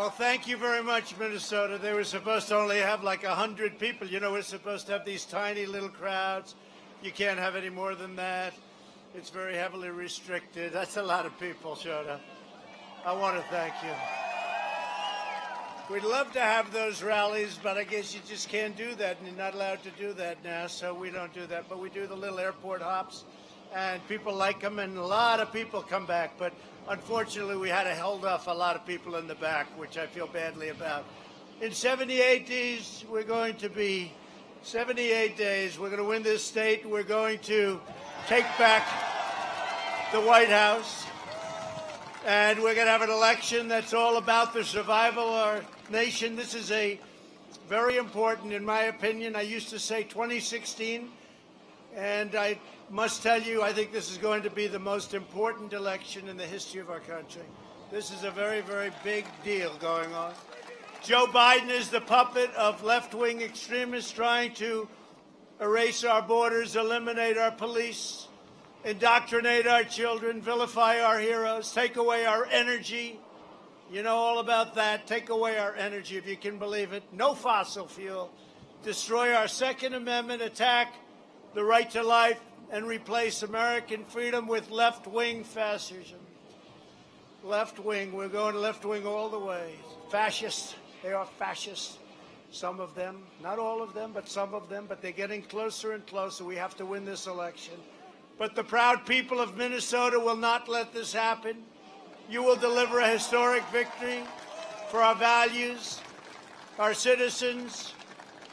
Well, thank you very much, Minnesota. They were supposed to only have like 100 people. You know, we're supposed to have these tiny little crowds. You can't have any more than that. It's very heavily restricted. That's a lot of people showed up. I want to thank you. We'd love to have those rallies, but I guess you just can't do that, and you're not allowed to do that now, so we don't do that. But we do the little airport hops, and people like them, and a lot of people come back. But unfortunately, we had to hold off a lot of people in the back, which I feel badly about. In 78 days, we're going to win this state. We're going to take back the White House. And we're going to have an election that's all about the survival of our nation. This is a very important, in my opinion. I used to say 2016, and I must tell you, I think this is going to be the most important election in the history of our country. This is a very, very big deal going on. Joe Biden is the puppet of left-wing extremists trying to erase our borders, eliminate our police, indoctrinate our children, vilify our heroes, take away our energy. You know all about that. Take away our energy, if you can believe it. No fossil fuel. Destroy our Second Amendment, attack the right to life, and replace American freedom with left-wing fascism. Left-wing. We're going left-wing all the way. Fascists. They are fascists. Some of them. Not all of them, but some of them. But they're getting closer and closer. We have to win this election. But the proud people of Minnesota will not let this happen. You will deliver a historic victory for our values, our citizens,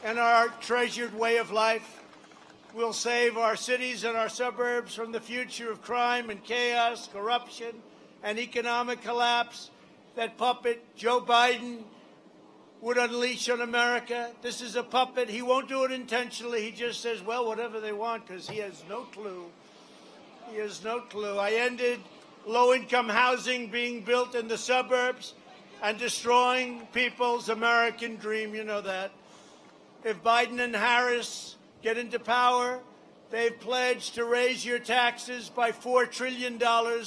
and our treasured way of life. We'll save our cities and our suburbs from the future of crime and chaos, corruption, and economic collapse that puppet Joe Biden would unleash on America. This is a puppet. He won't do it intentionally. He just says, well, whatever they want, because he has no clue. He has no clue. I ended low-income housing being built in the suburbs and destroying people's American dream. You know that. If Biden and Harris get into power, they've pledged to raise your taxes by $4 trillion,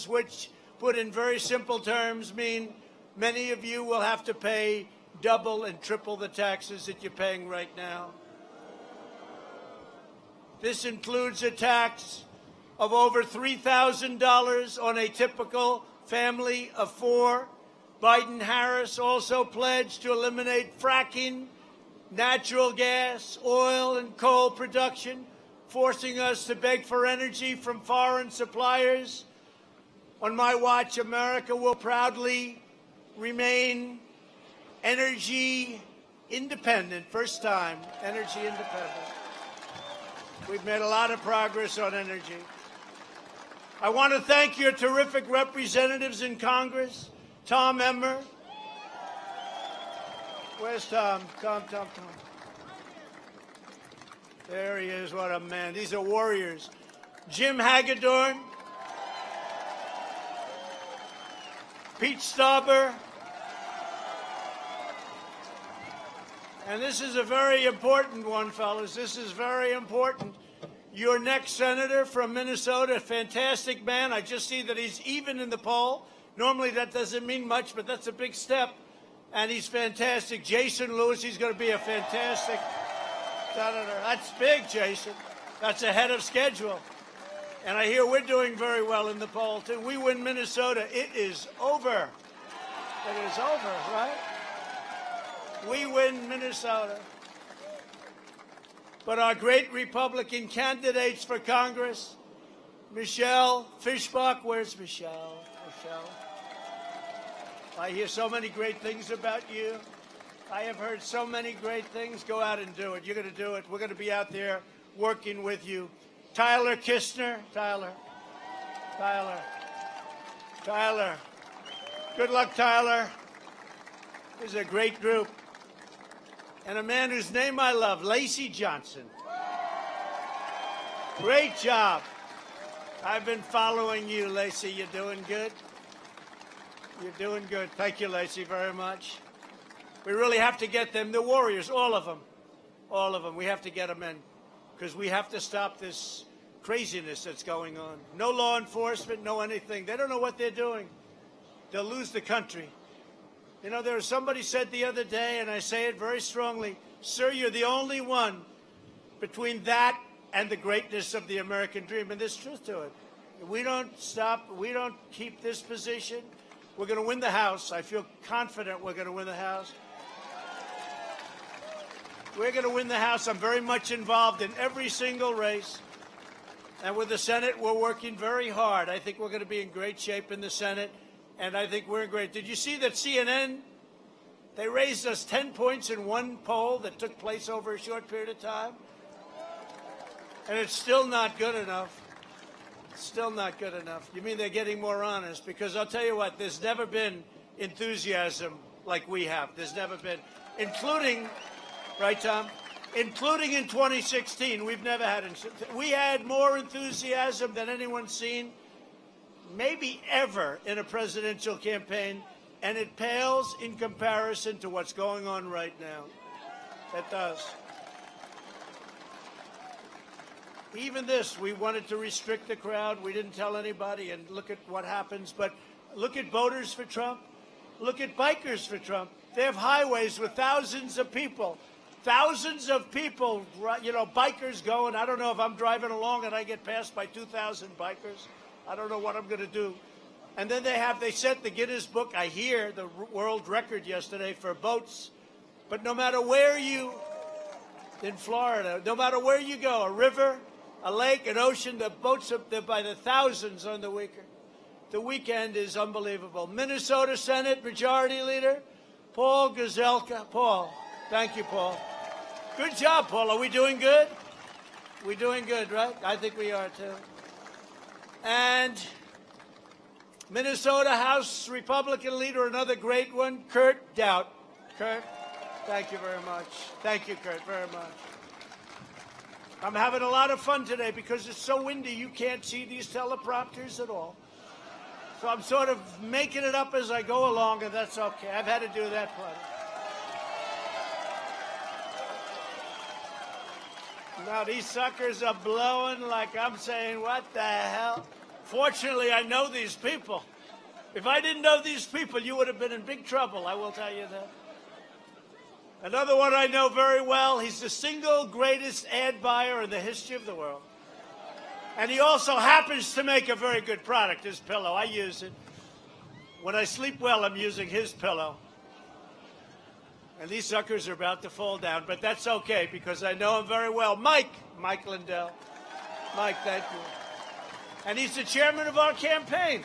which, put in very simple terms, mean many of you will have to pay double and triple the taxes that you're paying right now. This includes a tax of over $3,000 on a typical family of four. Biden-Harris also pledged to eliminate fracking, natural gas, oil, and coal production, forcing us to beg for energy from foreign suppliers. On my watch, America will proudly remain energy independent. First time, energy independent. We've made a lot of progress on energy. I want to thank your terrific representatives in Congress. Tom Emmer. Where's Tom? Tom. There he is. What a man. These are warriors. Jim Hagedorn. Pete Stauber. And this is a very important one, fellas. This is very important. Your next senator from Minnesota, a fantastic man. I just see that he's even in the poll. Normally that doesn't mean much, but that's a big step. And he's fantastic. Jason Lewis, he's going to be a fantastic senator. That's big, Jason. That's ahead of schedule. And I hear we're doing very well in the poll, too. We win Minnesota. It is over. It is over, right? We win Minnesota. But our great Republican candidates for Congress, Michelle Fischbach. Where's Michelle? I hear so many great things about you. I have heard so many great things. Go out and do it. You're going to do it. We're going to be out there working with you. Tyler Kistner. Tyler. Good luck, Tyler. This is a great group. And a man whose name I love, Lacey Johnson. Great job. I've been following you, Lacey. You're doing good. You're doing good. Thank you, Lacey, very much. We really have to get them, the warriors, all of them. All of them. We have to get them in because we have to stop this craziness that's going on. No law enforcement, no anything. They don't know what they're doing. They'll lose the country. You know, there was somebody said the other day, and I say it very strongly, sir, you're the only one between that and the greatness of the American dream, and there's truth to it. If we don't stop, we don't keep this position, we're going to win the House. I feel confident we're going to win the House. We're going to win the House. I'm very much involved in every single race. And with the Senate, we're working very hard. I think we're going to be in great shape in the Senate, and I think we're in great. Did you see that CNN, they raised us 10 points in one poll that took place over a short period of time? And it's still not good enough. Still not good enough. You mean they're getting more honest? Because I'll tell you what, there's never been enthusiasm like we have. There's never been, including, right, Tom? Including in 2016, we had more enthusiasm than anyone's seen, maybe ever, in a presidential campaign, and it pales in comparison to what's going on right now. It does. Even this, we wanted to restrict the crowd. We didn't tell anybody, and look at what happens. But look at voters for Trump. Look at bikers for Trump. They have highways with thousands of people. Thousands of people, you know, bikers going. I don't know if I'm driving along and I get passed by 2,000 bikers. I don't know what I'm going to do. And then they set the Guinness Book, I hear, the world record yesterday for boats. But no matter where you, in Florida, no matter where you go, a river, a lake, an ocean, the boats are there by the thousands on the weekend. The weekend is unbelievable. Minnesota Senate Majority Leader, Paul Gazelka. Paul, thank you, Paul. Good job, Paul. Are we doing good? We're doing good, right? I think we are, too. And Minnesota House Republican Leader, another great one, Kurt Doubt. Kurt, thank you very much. Thank you, Kurt, very much. I'm having a lot of fun today because it's so windy you can't see these teleprompters at all. So I'm sort of making it up as I go along, and that's okay. I've had to do that plenty. Now these suckers are blowing like I'm saying, what the hell? Fortunately, I know these people. If I didn't know these people, you would have been in big trouble, I will tell you that. Another one I know very well, he's the single greatest ad buyer in the history of the world. And he also happens to make a very good product, his pillow. I use it. When I sleep well, I'm using his pillow. And these suckers are about to fall down, but that's okay because I know him very well. Mike Lindell. Mike, thank you. And he's the chairman of our campaign.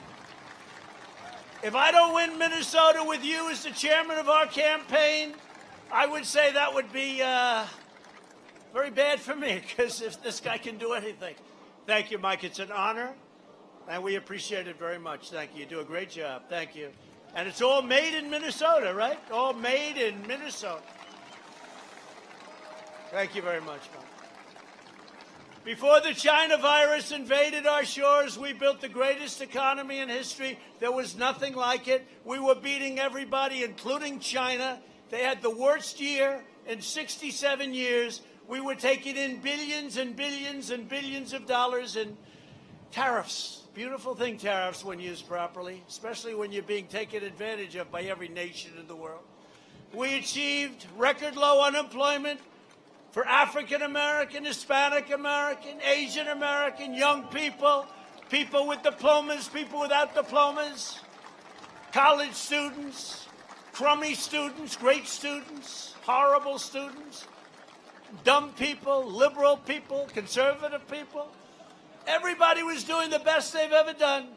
If I don't win Minnesota with you as the chairman of our campaign, I would say that would be very bad for me because if this guy can do anything. Thank you, Mike. It's an honor, and we appreciate it very much. Thank you. You do a great job. Thank you. And it's all made in Minnesota, right? All made in Minnesota. Thank you very much, Mike. Before the China virus invaded our shores, we built the greatest economy in history. There was nothing like it. We were beating everybody, including China. They had the worst year in 67 years. We were taking in billions and billions and billions of dollars in tariffs. Beautiful thing, tariffs, when used properly, especially when you're being taken advantage of by every nation in the world. We achieved record low unemployment for African American, Hispanic American, Asian American, young people, people with diplomas, people without diplomas, college students, crummy students, great students, horrible students, dumb people, liberal people, conservative people. Everybody was doing the best they've ever done.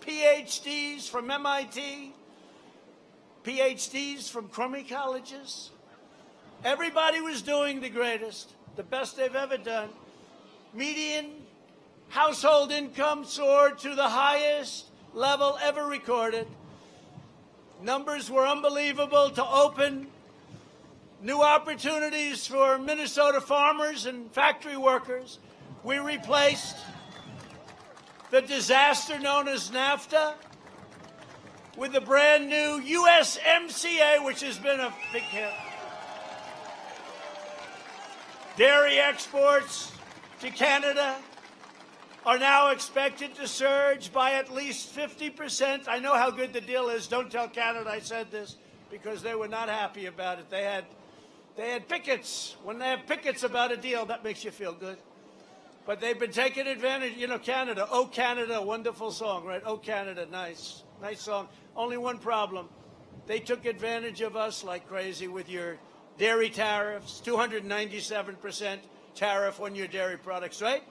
PhDs from MIT, PhDs from crummy colleges. Everybody was doing the greatest, the best they've ever done. Median household income soared to the highest level ever recorded. Numbers were unbelievable to open new opportunities for Minnesota farmers and factory workers. We replaced the disaster known as NAFTA with the brand new USMCA, which has been a big hit. Dairy exports to Canada are now expected to surge by at least 50%. I know how good the deal is. Don't tell Canada I said this, because they were not happy about it. They had pickets. When they have pickets about a deal, that makes you feel good. But they've been taking advantage. You know, Canada. Oh, Canada, wonderful song, right? Oh, Canada, nice song. Only one problem. They took advantage of us like crazy with your dairy tariffs, 297% tariff on your dairy products, right?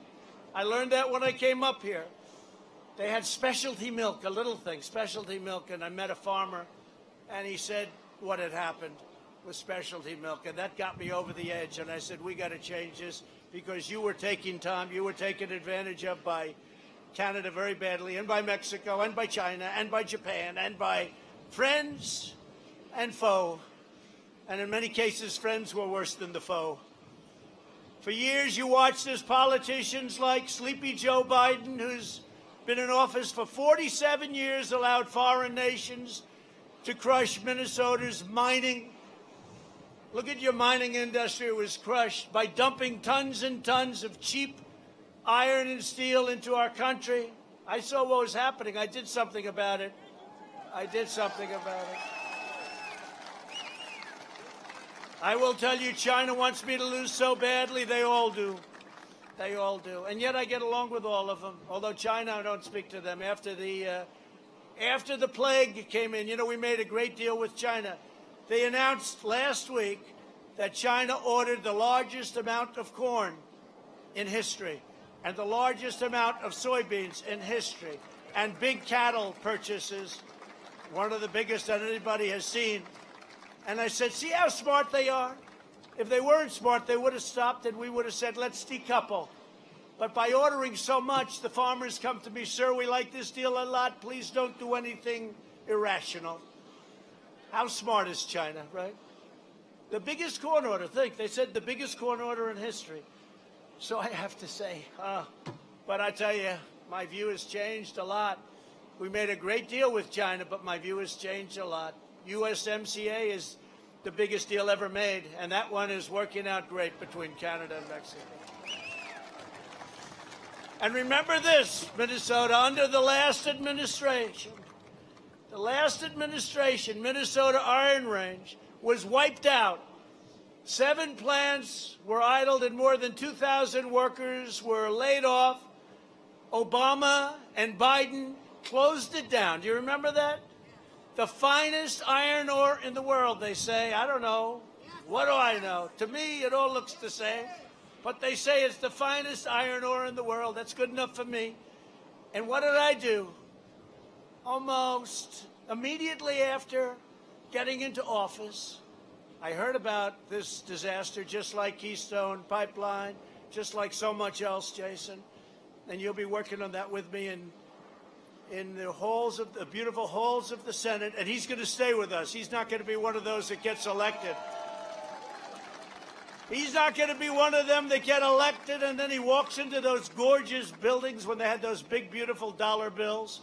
I learned that when I came up here. They had specialty milk, a little thing, specialty milk, and I met a farmer, and he said what had happened with specialty milk, and that got me over the edge, and I said, we got to change this because you were taking advantage of by Canada very badly, and by Mexico, and by China, and by Japan, and by friends and foe. And in many cases, friends were worse than the foe. For years, you watched as politicians like Sleepy Joe Biden, who's been in office for 47 years, allowed foreign nations to crush Minnesota's mining. Look at your mining industry. It was crushed by dumping tons and tons of cheap iron and steel into our country. I saw what was happening. I did something about it. I will tell you, China wants me to lose so badly. They all do. And yet I get along with all of them. Although China, I don't speak to them. After the plague came in, you know, we made a great deal with China. They announced last week that China ordered the largest amount of corn in history and the largest amount of soybeans in history and big cattle purchases, one of the biggest that anybody has seen. And I said, see how smart they are? If they weren't smart, they would have stopped and we would have said, let's decouple. But by ordering so much, the farmers come to me, sir, we like this deal a lot. Please don't do anything irrational. How smart is China, right? The biggest corn order, they said the biggest corn order in history. So I have to say, but I tell you, my view has changed a lot. We made a great deal with China, but my view has changed a lot. USMCA is the biggest deal ever made, and that one is working out great between Canada and Mexico. And remember this, Minnesota, under the last administration, Minnesota Iron Range was wiped out. 7 plants were idled and more than 2,000 workers were laid off. Obama and Biden closed it down. Do you remember that? The finest iron ore in the world, they say. I don't know. What do I know? To me, it all looks the same. But they say it's the finest iron ore in the world. That's good enough for me. And what did I do? Almost immediately after getting into office, I heard about this disaster, just like Keystone Pipeline, just like so much else, Jason. And you'll be working on that with me in the beautiful halls of the Senate, and he's going to stay with us. He's not going to be one of those that gets elected. He's not going to be one of them that get elected, and then he walks into those gorgeous buildings when they had those big, beautiful dollar bills,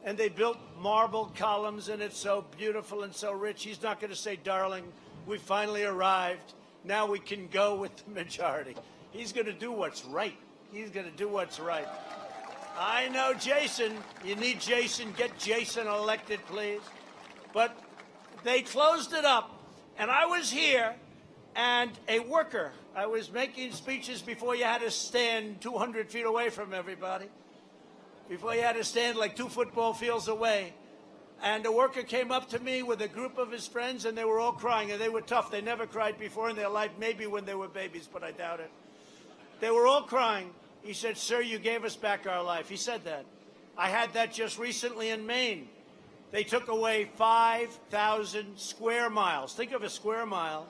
and they built marble columns, and it's so beautiful and so rich. He's not going to say, darling, we finally arrived. Now we can go with the majority. He's going to do what's right. I know Jason. You need Jason. Get Jason elected, please. But they closed it up, and I was here, and a worker, I was making speeches before you had to stand 200 feet away from everybody, before you had to stand like 2 football fields away. And a worker came up to me with a group of his friends, and they were all crying, and they were tough. They never cried before in their life, maybe when they were babies, but I doubt it. They were all crying. He said, sir, you gave us back our life. He said that. I had that just recently in Maine. They took away 5,000 square miles. Think of a square mile,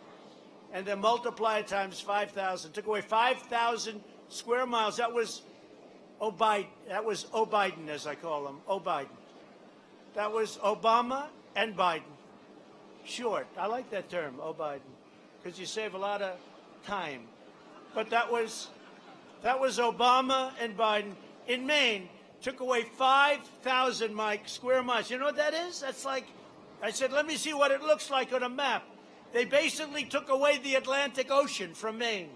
and then multiply it times 5,000. Took away 5,000 square miles. That was O'Biden, as I call him, O'Biden. That was Obama and Biden. Short. I like that term, O'Biden, because you save a lot of time. But that was Obama and Biden in Maine. Took away 5,000 square miles. You know what that is? That's like, I said, let me see what it looks like on a map. They basically took away the Atlantic Ocean from Maine.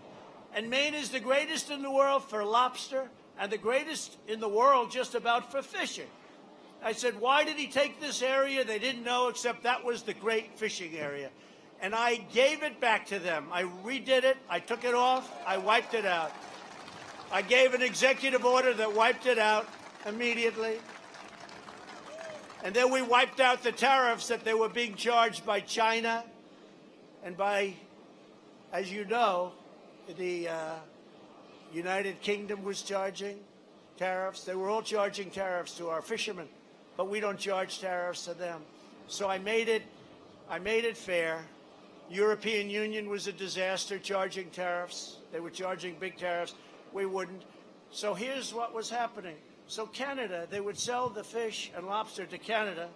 And Maine is the greatest in the world for lobster and the greatest in the world just about for fishing. I said, why did he take this area? They didn't know, except that was the great fishing area. And I gave it back to them. I redid it. I took it off. I wiped it out. I gave an executive order that wiped it out immediately. And then we wiped out the tariffs that they were being charged by China and by, as you know, the United Kingdom was charging tariffs. They were all charging tariffs to our fishermen, but we don't charge tariffs to them. So I made it fair. European Union was a disaster charging tariffs. They were charging big tariffs. We wouldn't. So here's what was happening. So Canada, they would sell the fish and lobster to Canada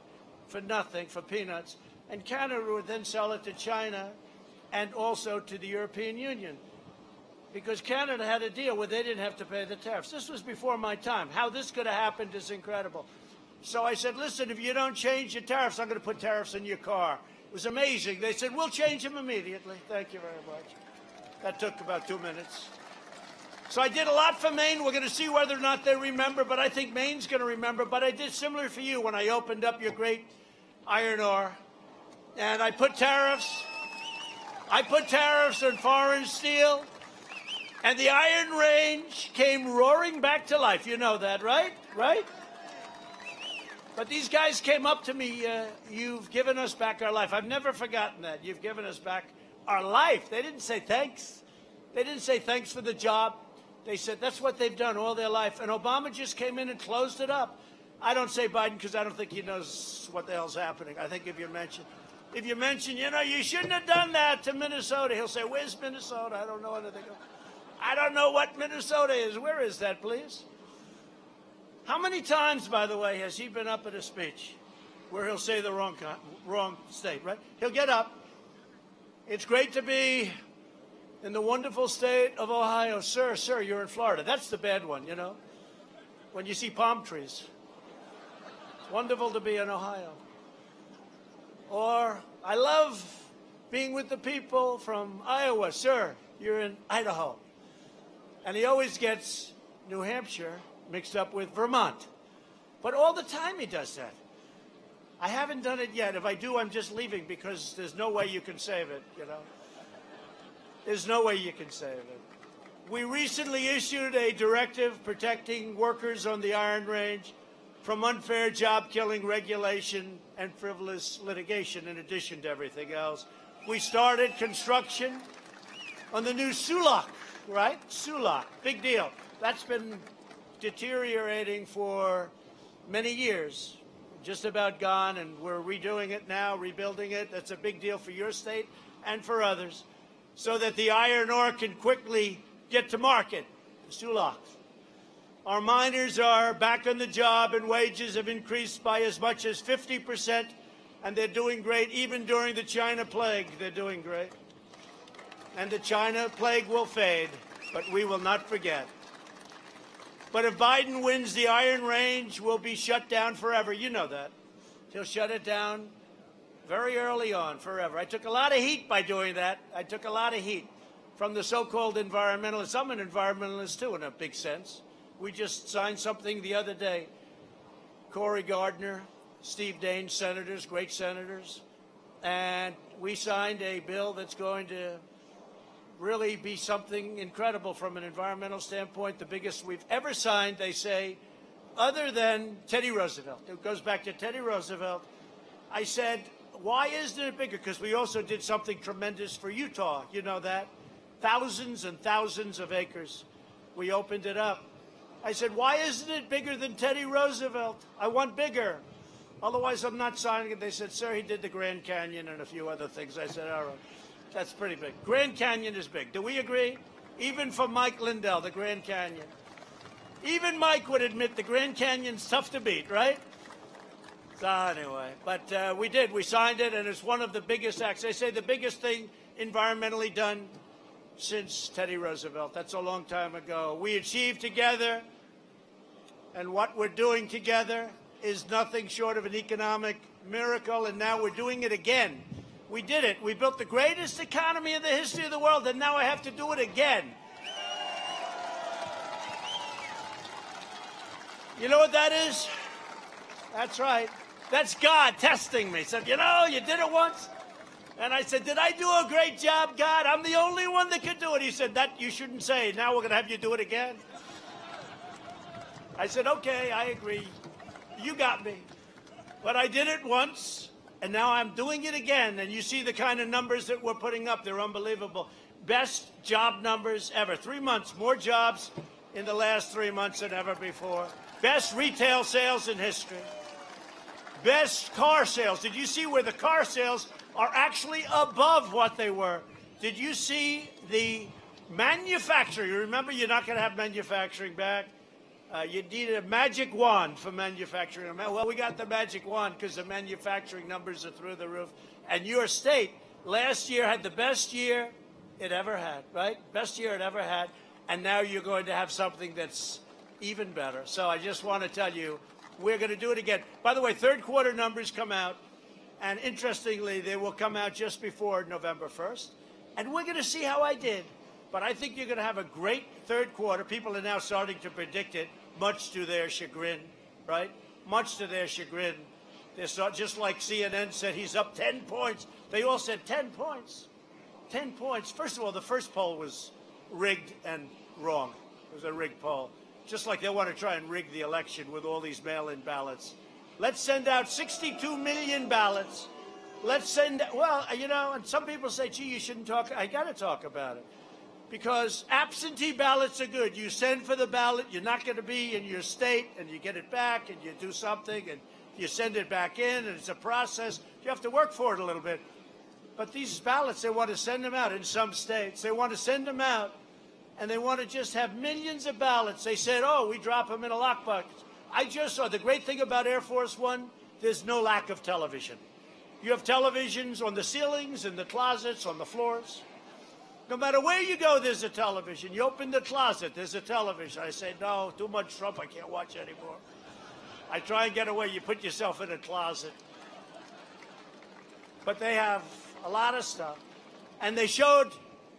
for nothing, for peanuts, and Canada would then sell it to China and also to the European Union, because Canada had a deal where they didn't have to pay the tariffs. This was before my time. How this could have happened is incredible. So I said, listen, if you don't change your tariffs, I'm going to put tariffs in your car. It was amazing. They said, we'll change them immediately. Thank you very much. That took about 2 minutes. So I did a lot for Maine. We're going to see whether or not they remember, but I think Maine's going to remember. But I did similar for you when I opened up your great iron ore. And I put tariffs. I put tariffs on foreign steel. And the Iron Range came roaring back to life. You know that, right? Right? But these guys came up to me, you've given us back our life. I've never forgotten that. You've given us back our life. They didn't say thanks. They didn't say thanks for the job. They said that's what they've done all their life. And Obama just came in and closed it up. I don't say Biden because I don't think he knows what the hell's happening. I think if you mention, you know, you shouldn't have done that to Minnesota, he'll say, where's Minnesota? I don't know anything. I don't know what Minnesota is. Where is that, please? How many times, by the way, has he been up at a speech where he'll say the wrong state, right? He'll get up. It's great to be in the wonderful state of Ohio. Sir, you're in Florida. That's the bad one, you know, when you see palm trees. It's wonderful to be in Ohio. Or, I love being with the people from Iowa. Sir, you're in Idaho. And he always gets New Hampshire mixed up with Vermont. But all the time he does that. I haven't done it yet. If I do, I'm just leaving because there's no way you can save it, you know. There's no way you can save it. We recently issued a directive protecting workers on the Iron Range from unfair job-killing regulation and frivolous litigation, in addition to everything else. We started construction on the new Sulak, right? Sulak, big deal. That's been deteriorating for many years, just about gone, and we're redoing it now, rebuilding it. That's a big deal for your state and for others, so that the iron ore can quickly get to market. Sulak. Our miners are back on the job, and wages have increased by as much as 50%, and they're doing great. Even during the China plague, they're doing great. And the China plague will fade, but we will not forget. But if Biden wins, the Iron Range will be shut down forever. You know that. He'll shut it down very early on, forever. I took a lot of heat by doing that. I took a lot of heat from the so-called environmentalists. I'm an environmentalist, too, in a big sense. We just signed something the other day. Cory Gardner, Steve Daines, senators, great senators. And we signed a bill that's going to really be something incredible from an environmental standpoint, the biggest we've ever signed, they say, other than Teddy Roosevelt. It goes back to Teddy Roosevelt. I said, why isn't it bigger? Because we also did something tremendous for Utah. You know that? Thousands and thousands of acres. We opened it up. I said, why isn't it bigger than Teddy Roosevelt? I want bigger. Otherwise, I'm not signing it. They said, sir, he did the Grand Canyon and a few other things. I said, all right. That's pretty big. Grand Canyon is big. Do we agree? Even for Mike Lindell, the Grand Canyon. Even Mike would admit the Grand Canyon's tough to beat, right? So anyway, but we did. We signed it, and it's one of the biggest acts. They say the biggest thing environmentally done since Teddy Roosevelt. That's a long time ago. We achieved together, and what we're doing together is nothing short of an economic miracle, and now we're doing it again. We did it. We built the greatest economy in the history of the world, and now I have to do it again. You know what that is? That's right. That's God testing me. Said, you know, you did it once. And I said, did I do a great job, God? I'm the only one that could do it. He said, that you shouldn't say. Now we're going to have you do it again. I said, okay, I agree. You got me. But I did it once, and now I'm doing it again. And you see the kind of numbers that we're putting up. They're unbelievable. Best job numbers ever. 3 months, more jobs in the last 3 months than ever before. Best retail sales in history. Best car sales. Did you see where the car sales are actually above what they were? Did you see the manufacturing? Remember, you're not going to have manufacturing back. You need a magic wand for manufacturing. Well, we got the magic wand because the manufacturing numbers are through the roof. And your state last year had the best year it ever had, right? Best year it ever had. And now you're going to have something that's even better. So I just want to tell you, we're going to do it again. By the way, third quarter numbers come out. And interestingly, they will come out just before November 1st. And we're going to see how I did. But I think you're going to have a great third quarter. People are now starting to predict it, much to their chagrin, right? Much to their chagrin. They're just like CNN said, he's up 10 points. They all said 10 points. 10 points. First of all, the first poll was rigged and wrong. It was a rigged poll. Just like they want to try and rig the election with all these mail-in ballots. Let's send out 62 million ballots. Let's send, well, you know, and some people say, gee, you shouldn't talk. I got to talk about it. Because absentee ballots are good. You send for the ballot, you're not going to be in your state, and you get it back, and you do something, and you send it back in, and it's a process. You have to work for it a little bit. But these ballots, they want to send them out in some states. They want to send them out, and they want to just have millions of ballots. They said, oh, we drop them in a lockbox. I just saw the great thing about Air Force One, there's no lack of television. You have televisions on the ceilings, in the closets, on the floors. No matter where you go, there's a television. You open the closet, there's a television. I say, no, too much Trump, I can't watch anymore. I try and get away. You put yourself in a closet. But they have a lot of stuff. And they showed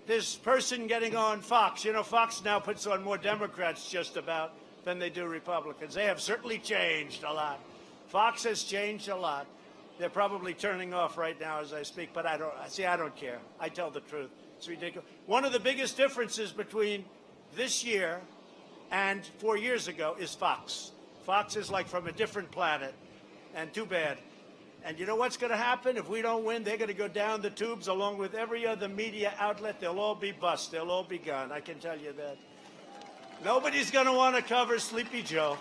this person getting on Fox. You know, Fox now puts on more Democrats just about than they do Republicans. They have certainly changed a lot. Fox has changed a lot. They're probably turning off right now as I speak, but I don't care. I tell the truth. It's ridiculous. One of the biggest differences between this year and 4 years ago is Fox. Fox is like from a different planet, and too bad. And you know what's going to happen? If we don't win, they're going to go down the tubes along with every other media outlet. They'll all be bust. They'll all be gone. I can tell you that. Nobody's going to want to cover Sleepy Joe.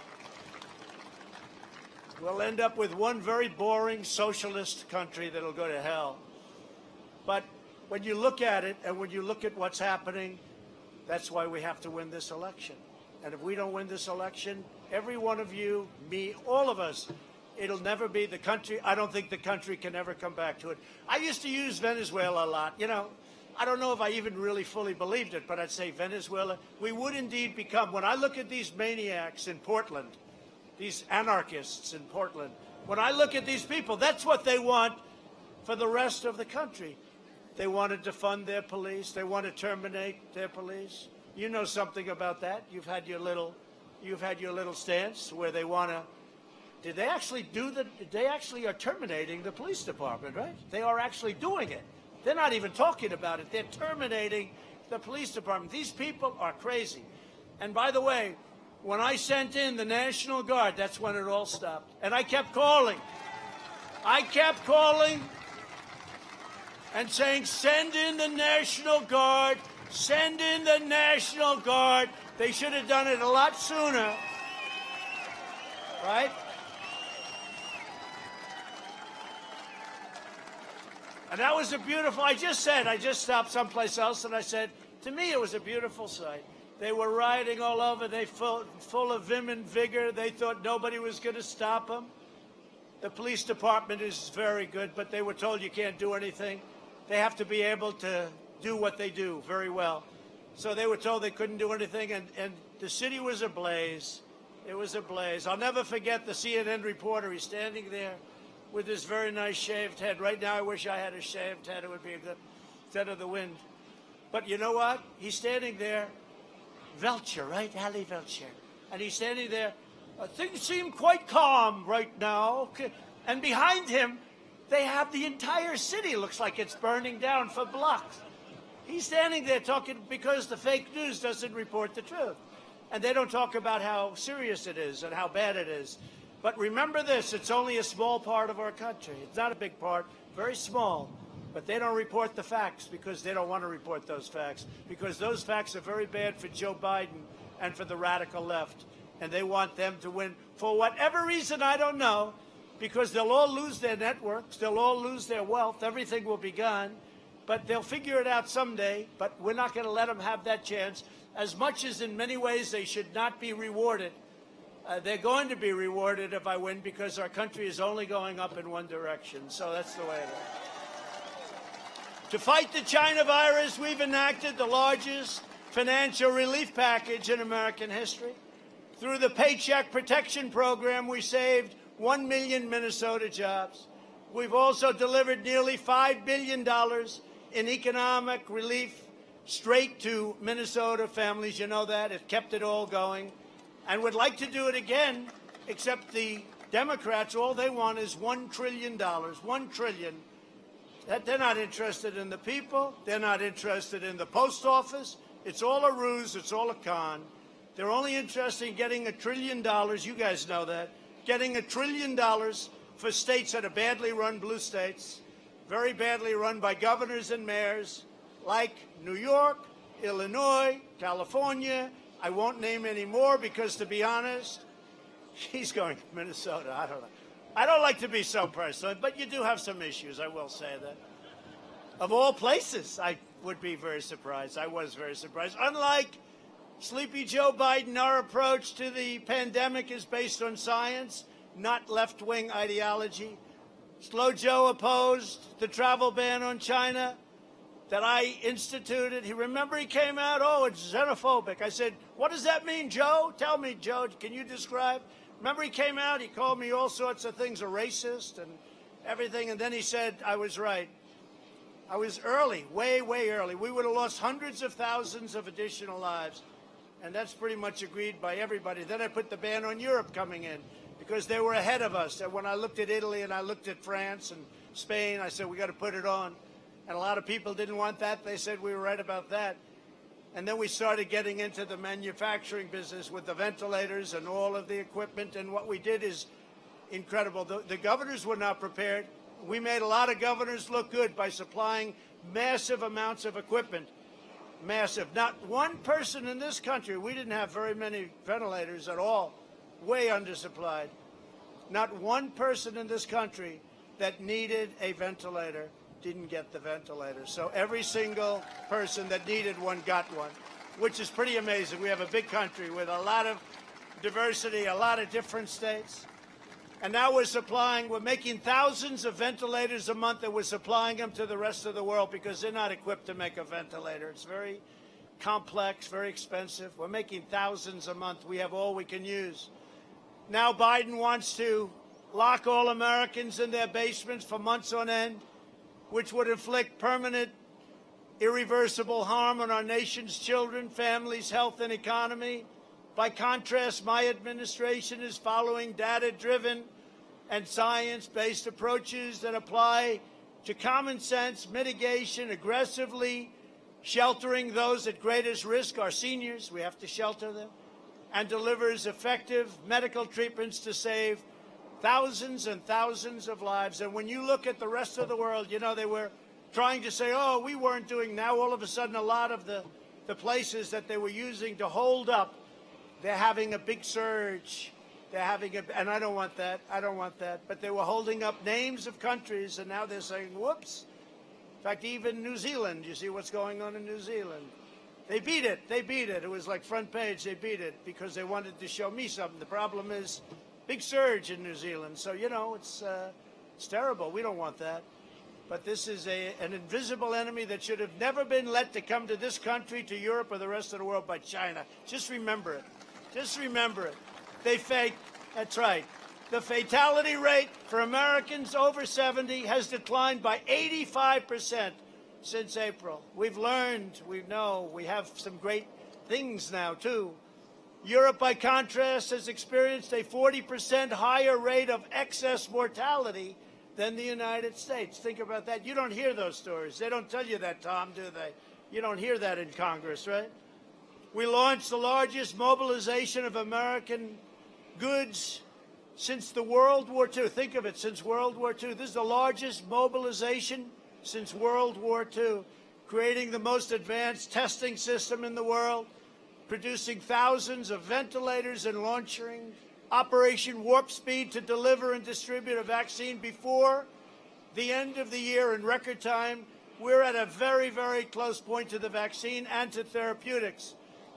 We'll end up with one very boring socialist country that'll go to hell. But when you look at it and when you look at what's happening, that's why we have to win this election. And if we don't win this election, every one of you, me, all of us, it'll never be the country. I don't think the country can ever come back to it. I used to use Venezuela a lot. You know, I don't know if I even really fully believed it, but I'd say Venezuela, we would indeed become, when I look at these maniacs in Portland, these anarchists in Portland, when I look at these people, that's what they want for the rest of the country. They want to defund their police. They want to terminate their police. You know something about that. You've had your little stance where they want to. Did they actually do that? They actually are terminating the police department, right? They are actually doing it. They're not even talking about it. They're terminating the police department. These people are crazy. And by the way, when I sent in the National Guard, that's when it all stopped. And I kept calling. And saying, send in the National Guard, send in the National Guard. They should have done it a lot sooner, right? And that was a beautiful, I just stopped someplace else and I said, to me it was a beautiful sight. They were riding all over, they full of vim and vigor. They thought nobody was going to stop them. The police department is very good, but they were told you can't do anything. They have to be able to do what they do very well. So they were told they couldn't do anything, and the city was ablaze. It was ablaze. I'll never forget the CNN reporter. He's standing there with his very nice shaved head. Right now, I wish I had a shaved head. It would be a good instead of the wind. But you know what? He's standing there, Velcher, right? Ali Velcher. And he's standing there Things seem quite calm right now. And behind him, they have the entire city. Looks like it's burning down for blocks. He's standing there talking because the fake news doesn't report the truth. And they don't talk about how serious it is and how bad it is. But remember this, it's only a small part of our country. It's not a big part, very small. But they don't report the facts because they don't want to report those facts, because those facts are very bad for Joe Biden and for the radical left. And they want them to win for whatever reason, I don't know, because they'll all lose their networks, they'll all lose their wealth, everything will be gone. But they'll figure it out someday, but we're not going to let them have that chance. As much as in many ways they should not be rewarded, they're going to be rewarded if I win, because our country is only going up in one direction. So that's the way it is. To fight the China virus, we've enacted the largest financial relief package in American history. Through the Paycheck Protection Program, we saved 1 million Minnesota jobs. We've also delivered nearly $5 billion in economic relief straight to Minnesota families. You know that. It kept it all going. And would like to do it again, except the Democrats, all they want is $1 trillion. $1 trillion. They're not interested in the people. They're not interested in the post office. It's all a ruse. It's all a con. They're only interested in getting $1 trillion. You guys know that. Getting $1 trillion for states that are badly run, blue states, very badly run by governors and mayors like New York, Illinois, California. I won't name any more because, to be honest, he's going to Minnesota. I don't know. I don't like to be so personal, but you do have some issues, I will say that. Of all places, I would be very surprised. I was very surprised. Unlike Sleepy Joe Biden, our approach to the pandemic is based on science, not left-wing ideology. Slow Joe opposed the travel ban on China that I instituted. Remember he came out, oh, it's xenophobic. I said, what does that mean, Joe? Tell me, Joe, can you describe? Remember he came out, he called me all sorts of things, a racist and everything, and then he said I was right. I was early, way, way early. We would have lost hundreds of thousands of additional lives, and that's pretty much agreed by everybody. Then I put the ban on Europe coming in, because they were ahead of us. And when I looked at Italy and I looked at France and Spain, I said, we got to put it on. And a lot of people didn't want that. They said we were right about that. And then we started getting into the manufacturing business with the ventilators and all of the equipment. And what we did is incredible. The governors were not prepared. We made a lot of governors look good by supplying massive amounts of equipment. Massive. Not one person in this country, we didn't have very many ventilators at all. Way undersupplied. Not one person in this country that needed a ventilator didn't get the ventilator. So every single person that needed one got one, which is pretty amazing. We have a big country with a lot of diversity, a lot of different states. And now we're making thousands of ventilators a month, and we're supplying them to the rest of the world because they're not equipped to make a ventilator. It's very complex, very expensive. We're making thousands a month. We have all we can use. Now Biden wants to lock all Americans in their basements for months on end, which would inflict permanent, irreversible harm on our nation's children, families, health, and economy. By contrast, my administration is following data-driven and science-based approaches that apply to common sense mitigation, aggressively sheltering those at greatest risk, our seniors. We have to shelter them, and delivers effective medical treatments to save thousands and thousands of lives. And when you look at the rest of the world, you know, they were trying to say, oh, we weren't doing. Now all of a sudden, a lot of the places that they were using to hold up, they're having a big surge. And I don't want that. I don't want that. But they were holding up names of countries, and now they're saying, whoops. In fact, even New Zealand, you see what's going on in New Zealand. They beat it. They beat it. It was like front page. They beat it because they wanted to show me something. The problem is big surge in New Zealand. So, you know, it's terrible. We don't want that. But this is an invisible enemy that should have never been let to come to this country, to Europe, or the rest of the world by China. Just remember it. Just remember it. They fake. That's right. The fatality rate for Americans over 70 has declined by 85% since April. We've learned, we know, we have some great things now, too. Europe, by contrast, has experienced a 40% higher rate of excess mortality than the United States. Think about that. You don't hear those stories. They don't tell you that, Tom, do they? You don't hear that in Congress, right? We launched the largest mobilization of American goods since the World War II. Think of it, since World War II. This is the largest mobilization since World War II, creating the most advanced testing system in the world, producing thousands of ventilators and launching Operation Warp Speed to deliver and distribute a vaccine before the end of the year in record time. We're at a very, very close point to the vaccine and to therapeutics.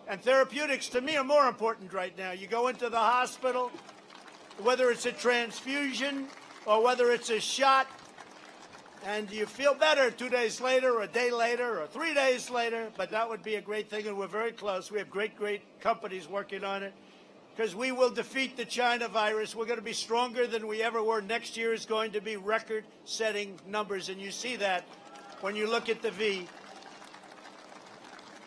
And therapeutics, to me, are more important right now. You go into the hospital, whether it's a transfusion or whether it's a shot, and you feel better 2 days later or a day later or 3 days later, but that would be a great thing, and we're very close. We have great, great companies working on it because we will defeat the China virus. We're going to be stronger than we ever were. Next year is going to be record-setting numbers, and you see that when you look at the V.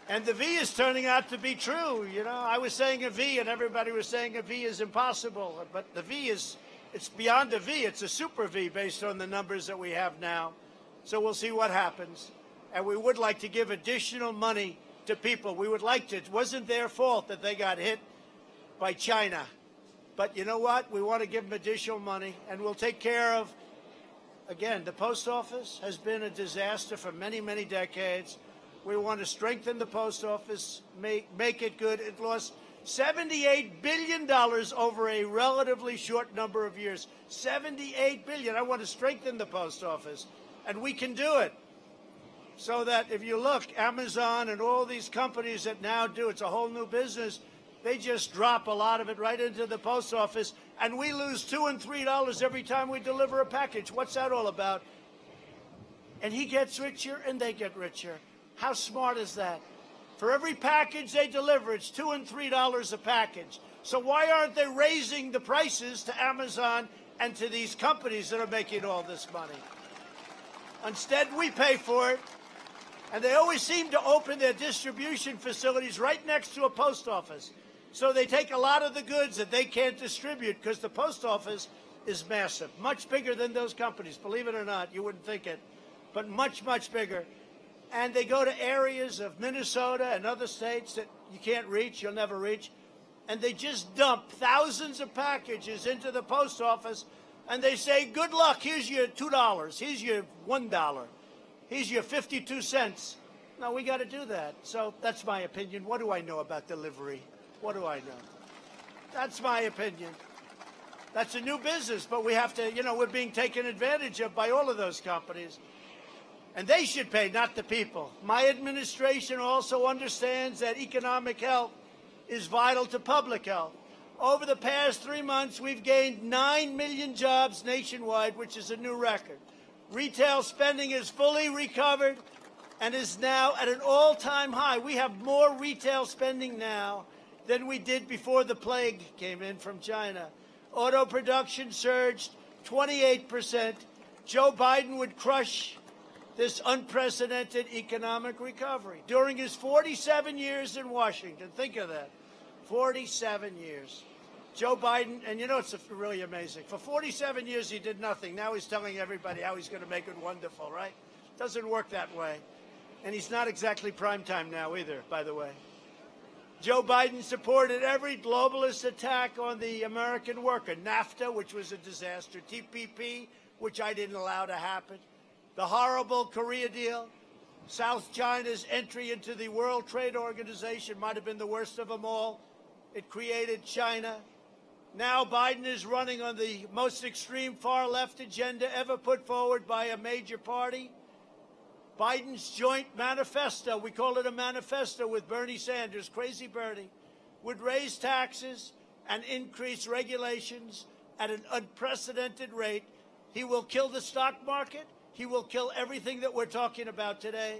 And the V is turning out to be true. You know, I was saying a V, and everybody was saying a V is impossible. But the V is, it's beyond a V. It's a super V based on the numbers that we have now. So we'll see what happens. And we would like to give additional money to people. We would like to. It wasn't their fault that they got hit by China. But you know what? We want to give them additional money, and we'll take care of, again, the post office has been a disaster for many, many decades. We want to strengthen the post office, make it good. It lost $78 billion over a relatively short number of years. $78 billion. I want to strengthen the post office, and we can do it. So that if you look, Amazon and all these companies that now do, it's a whole new business. They just drop a lot of it right into the post office, and we lose $2 and $3 every time we deliver a package. What's that all about? And he gets richer, and they get richer. How smart is that? For every package they deliver, it's $2 and $3 a package. So why aren't they raising the prices to Amazon and to these companies that are making all this money? Instead, we pay for it. And they always seem to open their distribution facilities right next to a post office. So they take a lot of the goods that they can't distribute because the post office is massive, much bigger than those companies. Believe it or not, you wouldn't think it, but much, much bigger. And they go to areas of Minnesota and other states that you can't reach, you'll never reach, and they just dump thousands of packages into the post office, and they say, good luck, here's your $2, here's your $1, here's your 52 cents. No, we got to do that. So that's my opinion. What do I know about delivery? What do I know? That's my opinion. That's a new business, but we have to, you know, we're being taken advantage of by all of those companies. And they should pay, not the people. My administration also understands that economic health is vital to public health. Over the past 3 months, we've gained 9 million jobs nationwide, which is a new record. Retail spending is fully recovered and is now at an all-time high. We have more retail spending now than we did before the plague came in from China. Auto production surged 28%. Joe Biden would crush this unprecedented economic recovery. During his 47 years in Washington, think of that, 47 years. Joe Biden, and you know it's really amazing, for 47 years he did nothing. Now he's telling everybody how he's going to make it wonderful, right? Doesn't work that way. And he's not exactly prime time now either, by the way. Joe Biden supported every globalist attack on the American worker. NAFTA, which was a disaster. TPP, which I didn't allow to happen. The horrible Korea deal, South China's entry into the World Trade Organization might have been the worst of them all. It created China. Now Biden is running on the most extreme far-left agenda ever put forward by a major party. Biden's joint manifesto, we call it a manifesto with Bernie Sanders, crazy Bernie, would raise taxes and increase regulations at an unprecedented rate. He will kill the stock market. He will kill everything that we're talking about today.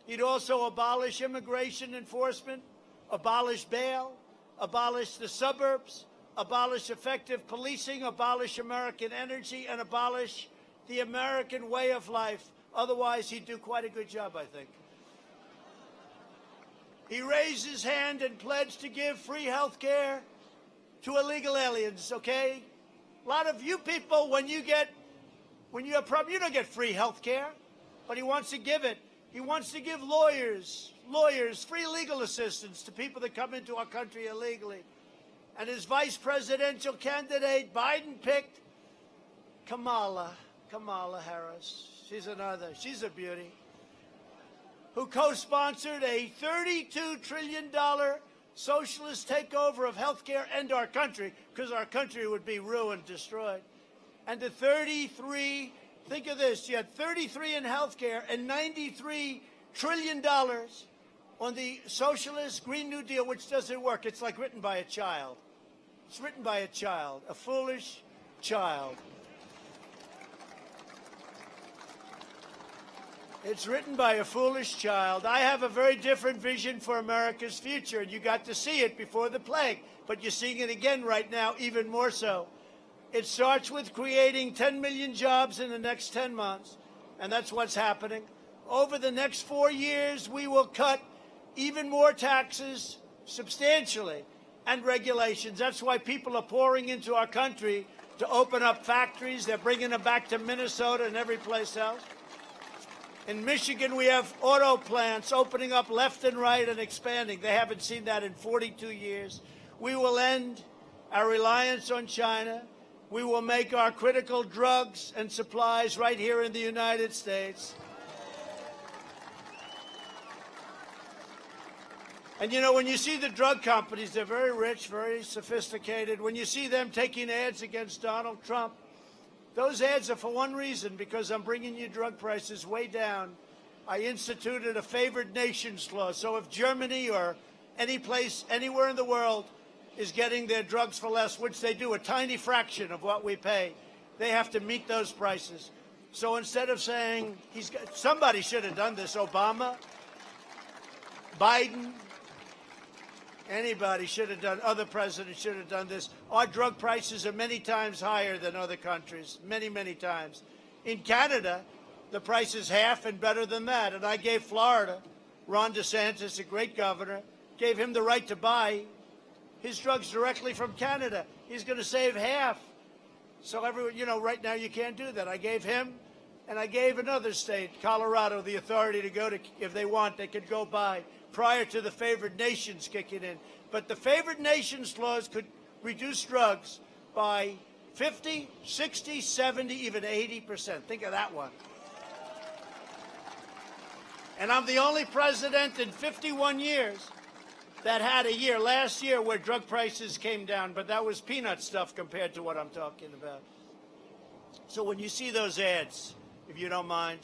He'd also abolish immigration enforcement, abolish bail, abolish the suburbs, abolish effective policing, abolish American energy, and abolish the American way of life. Otherwise, he'd do quite a good job, I think. He raised his hand and pledged to give free health care to illegal aliens, okay? A lot of you people, when you have problems, you don't get free health care, but he wants to give it. He wants to give lawyers, free legal assistance to people that come into our country illegally. And his vice presidential candidate, Biden, picked Kamala Harris. She's a beauty, who co-sponsored a $32 trillion socialist takeover of health care and our country, because our country would be ruined, destroyed. And the 33, think of this, you had 33 in health care and $93 trillion on the socialist Green New Deal, which doesn't work. It's like written by a child. It's written by a child, a foolish child. It's written by a foolish child. I have a very different vision for America's future, and you got to see it before the plague, but you're seeing it again right now, even more so. It starts with creating 10 million jobs in the next 10 months, and that's what's happening. Over the next 4 years, we will cut even more taxes substantially and regulations. That's why people are pouring into our country to open up factories. They're bringing them back to Minnesota and every place else. In Michigan, we have auto plants opening up left and right and expanding. They haven't seen that in 42 years. We will end our reliance on China. We will make our critical drugs and supplies right here in the United States. And, you know, when you see the drug companies, they're very rich, very sophisticated. When you see them taking ads against Donald Trump, those ads are for one reason, because I'm bringing you drug prices way down. I instituted a favored nations clause. So if Germany or any place, anywhere in the world is getting their drugs for less, which they do, a tiny fraction of what we pay, they have to meet those prices. So instead of saying, somebody should have done this, Obama, Biden, anybody should have done, other presidents should have done this. Our drug prices are many times higher than other countries, many, many times. In Canada, the price is half and better than that. And I gave Florida, Ron DeSantis, a great governor, gave him the right to buy his drugs directly from Canada. He's going to save half. So everyone, you know, right now you can't do that. I gave him, and I gave another state, Colorado, the authority to go to, if they want, they could go buy prior to the favored nations kicking in. But the favored nations laws could reduce drugs by 50, 60, 70, even 80%. Think of that one. And I'm the only president in 51 years that had a year, last year, where drug prices came down, but that was peanut stuff compared to what I'm talking about. So when you see those ads, if you don't mind,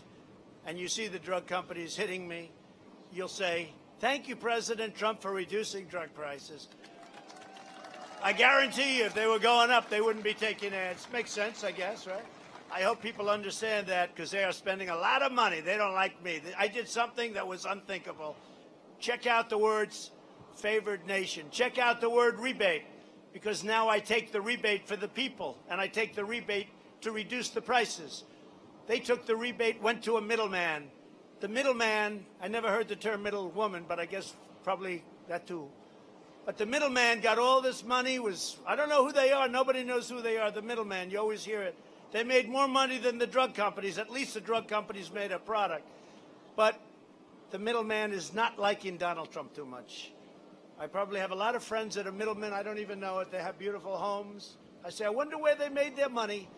and you see the drug companies hitting me, you'll say, thank you, President Trump, for reducing drug prices. I guarantee you, if they were going up, they wouldn't be taking ads. Makes sense, I guess, right? I hope people understand that, because they are spending a lot of money. They don't like me. I did something that was unthinkable. Check out the words favored nation. Check out the word rebate, because now I take the rebate for the people, and I take the rebate to reduce the prices. They took the rebate, went to a middleman. The middleman, I never heard the term middlewoman, but I guess probably that too. But the middleman got all this money, I don't know who they are. Nobody knows who they are, the middleman. You always hear it. They made more money than the drug companies. At least the drug companies made a product. But the middleman is not liking Donald Trump too much. I probably have a lot of friends that are middlemen. I don't even know it. They have beautiful homes. I say, I wonder where they made their money.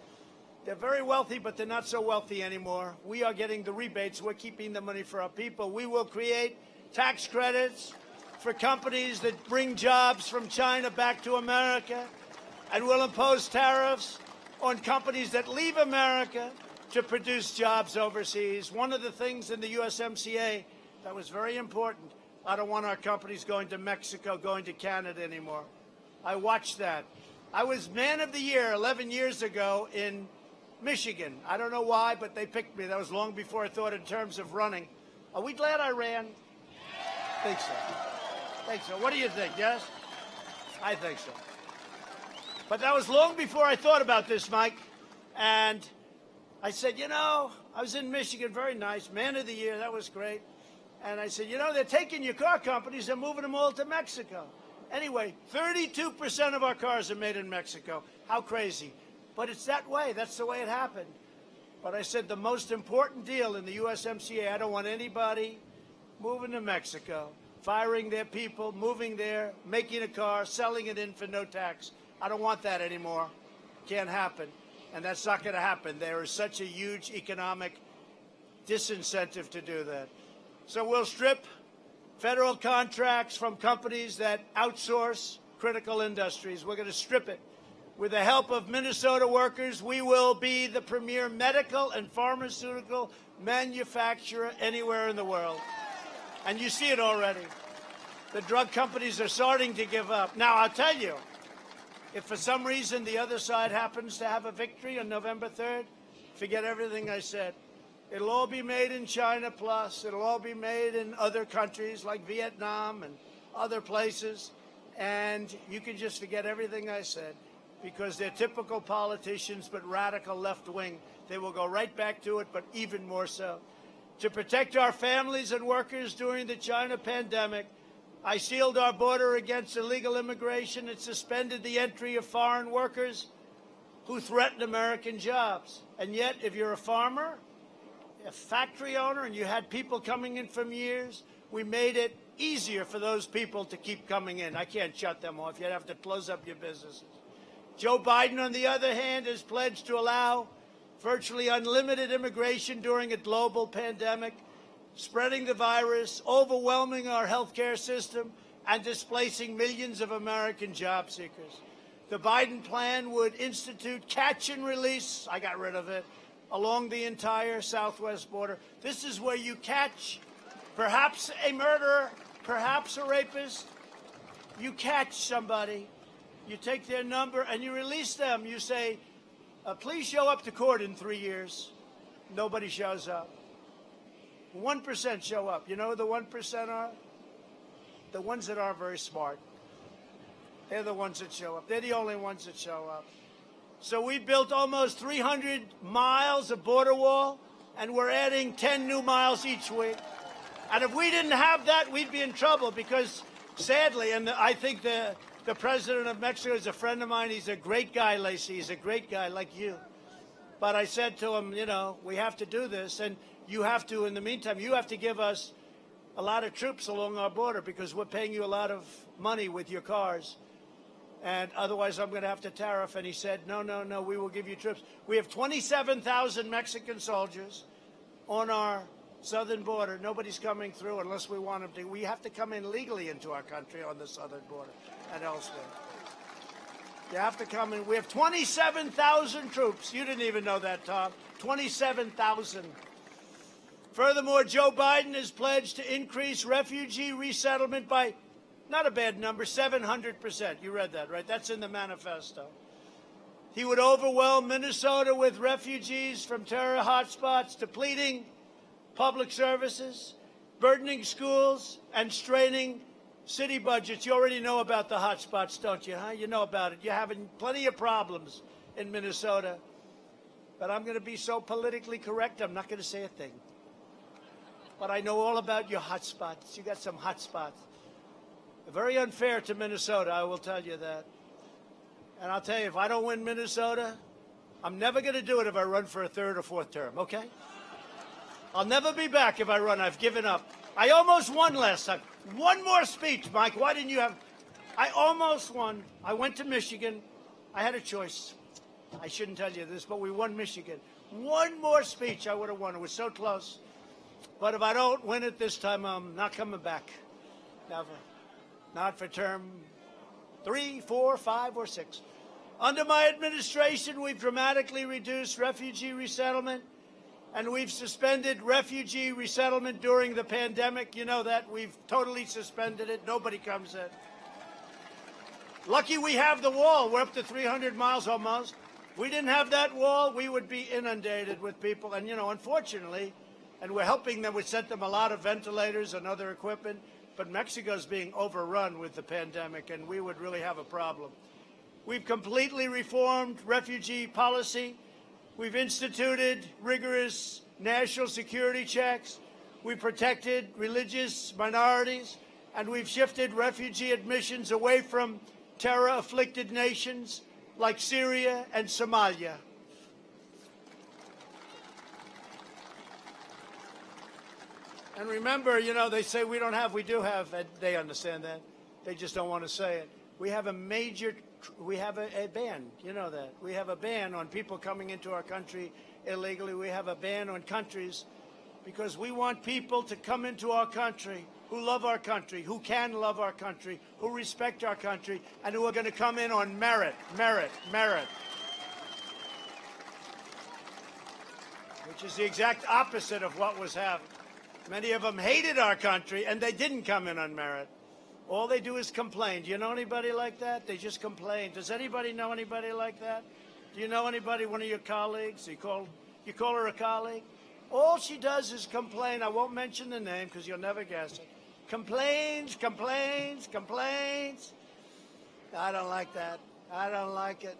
They're very wealthy, but they're not so wealthy anymore. We are getting the rebates. We're keeping the money for our people. We will create tax credits for companies that bring jobs from China back to America, and we'll impose tariffs on companies that leave America to produce jobs overseas. One of the things in the USMCA that was very important, I don't want our companies going to Mexico, going to Canada anymore. I watched that. I was Man of the Year 11 years ago in Michigan. I don't know why, but they picked me. That was long before I thought in terms of running. Are we glad I ran? Think so. Think so. What do you think? Yes? I think so. But that was long before I thought about this, Mike. And I said, you know, I was in Michigan, very nice, Man of the Year, that was great. And I said, you know, they're taking your car companies and moving them all to Mexico. Anyway, 32% of our cars are made in Mexico. How crazy. But it's that way. That's the way it happened. But I said the most important deal in the USMCA, I don't want anybody moving to Mexico, firing their people, moving there, making a car, selling it in for no tax. I don't want that anymore. Can't happen. And that's not going to happen. There is such a huge economic disincentive to do that. So we'll strip federal contracts from companies that outsource critical industries. We're going to strip it. With the help of Minnesota workers, we will be the premier medical and pharmaceutical manufacturer anywhere in the world. And you see it already. The drug companies are starting to give up. Now, I'll tell you, if for some reason the other side happens to have a victory on November 3rd, forget everything I said. It'll all be made in China plus. It'll all be made in other countries like Vietnam and other places. And you can just forget everything I said because they're typical politicians but radical left wing. They will go right back to it, but even more so. To protect our families and workers during the China pandemic, I sealed our border against illegal immigration and suspended the entry of foreign workers who threaten American jobs. And yet, if you're a farmer, a factory owner, and you had people coming in from years, we made it easier for those people to keep coming in. I can't shut them off. You'd have to close up your businesses. Joe Biden, on the other hand, has pledged to allow virtually unlimited immigration during a global pandemic, spreading the virus, overwhelming our healthcare system, and displacing millions of American job seekers. The Biden plan would institute catch and release, I got rid of it, along the entire southwest border. This is where you catch perhaps a murderer, perhaps a rapist. You catch somebody, you take their number, and you release them. You say, please show up to court in 3 years. Nobody shows up. 1% show up. You know who the 1% are? The ones that are very smart. They're the ones that show up. They're the only ones that show up. So we built almost 300 miles of border wall, and we're adding 10 new miles each week. And if we didn't have that, we'd be in trouble because, sadly, and I think the president of Mexico is a friend of mine. He's a great guy, Lacey. He's a great guy like you. But I said to him, you know, we have to do this, and you have to, in the meantime, you have to give us a lot of troops along our border because we're paying you a lot of money with your cars. And otherwise, I'm going to have to tariff. And he said, no, no, no, we will give you troops. We have 27,000 Mexican soldiers on our southern border. Nobody's coming through unless we want them to. We have to come in legally into our country on the southern border and elsewhere. You have to come in. We have 27,000 troops. You didn't even know that, Tom. 27,000. Furthermore, Joe Biden has pledged to increase refugee resettlement by, not a bad number, 700%. You read that, right? That's in the manifesto. He would overwhelm Minnesota with refugees from terror hotspots, depleting public services, burdening schools, and straining city budgets. You already know about the hotspots, don't you, huh? You know about it. You're having plenty of problems in Minnesota. But I'm going to be so politically correct, I'm not going to say a thing. But I know all about your hotspots. You got some hotspots. Very unfair to Minnesota, I will tell you that. And I'll tell you, if I don't win Minnesota, I'm never going to do it if I run for a third or fourth term, okay? I'll never be back if I run. I've given up. I almost won last time. One more speech, Mike. Why didn't you have... I almost won. I went to Michigan. I had a choice. I shouldn't tell you this, but we won Michigan. One more speech, I would have won. It was so close. But if I don't win it this time, I'm not coming back. Never. Not for term 3, 4, 5, or 6. Under my administration, we've dramatically reduced refugee resettlement, and we've suspended refugee resettlement during the pandemic. You know that. We've totally suspended it. Nobody comes in. Lucky we have the wall. We're up to 300 miles almost. If we didn't have that wall, we would be inundated with people. And, you know, unfortunately, and we're helping them. We sent them a lot of ventilators and other equipment. But Mexico's being overrun with the pandemic, and we would really have a problem. We've completely reformed refugee policy. We've instituted rigorous national security checks. We protected religious minorities, and we've shifted refugee admissions away from terror-afflicted nations like Syria and Somalia. And remember, you know, they say we don't have, we do have, and they understand that. They just don't want to say it. We have a ban, you know that. We have a ban on people coming into our country illegally. We have a ban on countries because we want people to come into our country who love our country, who can love our country, who respect our country, and who are going to come in on merit, which is the exact opposite of what was happening. Many of them hated our country, and they didn't come in on merit. All they do is complain. Do you know anybody like that? They just complain. Does anybody know anybody like that? Do you know anybody, one of your colleagues? You call her a colleague? All she does is complain. I won't mention the name because you'll never guess it. Complains. I don't like that. I don't like it.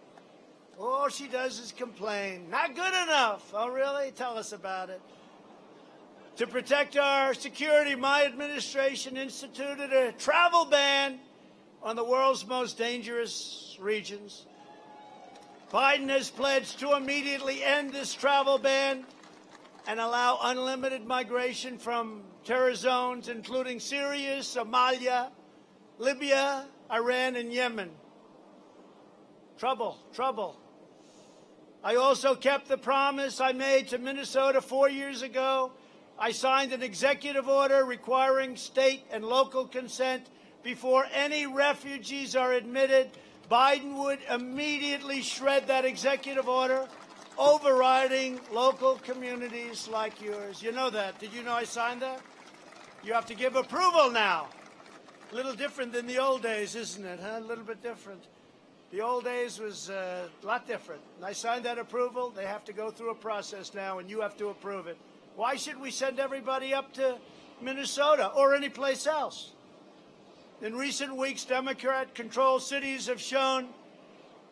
All she does is complain. Not good enough. Oh, really? Tell us about it. To protect our security, my administration instituted a travel ban on the world's most dangerous regions. Biden has pledged to immediately end this travel ban and allow unlimited migration from terror zones, including Syria, Somalia, Libya, Iran, and Yemen. Trouble. I also kept the promise I made to Minnesota 4 years ago. I signed an executive order requiring state and local consent before any refugees are admitted. Biden would immediately shred that executive order, overriding local communities like yours. You know that. Did you know I signed that? You have to give approval now. A little different than the old days, isn't it? Huh? A little bit different. The old days was a lot different. And I signed that approval. They have to go through a process now, and you have to approve it. Why should we send everybody up to Minnesota or any place else? In recent weeks, Democrat-controlled cities have shown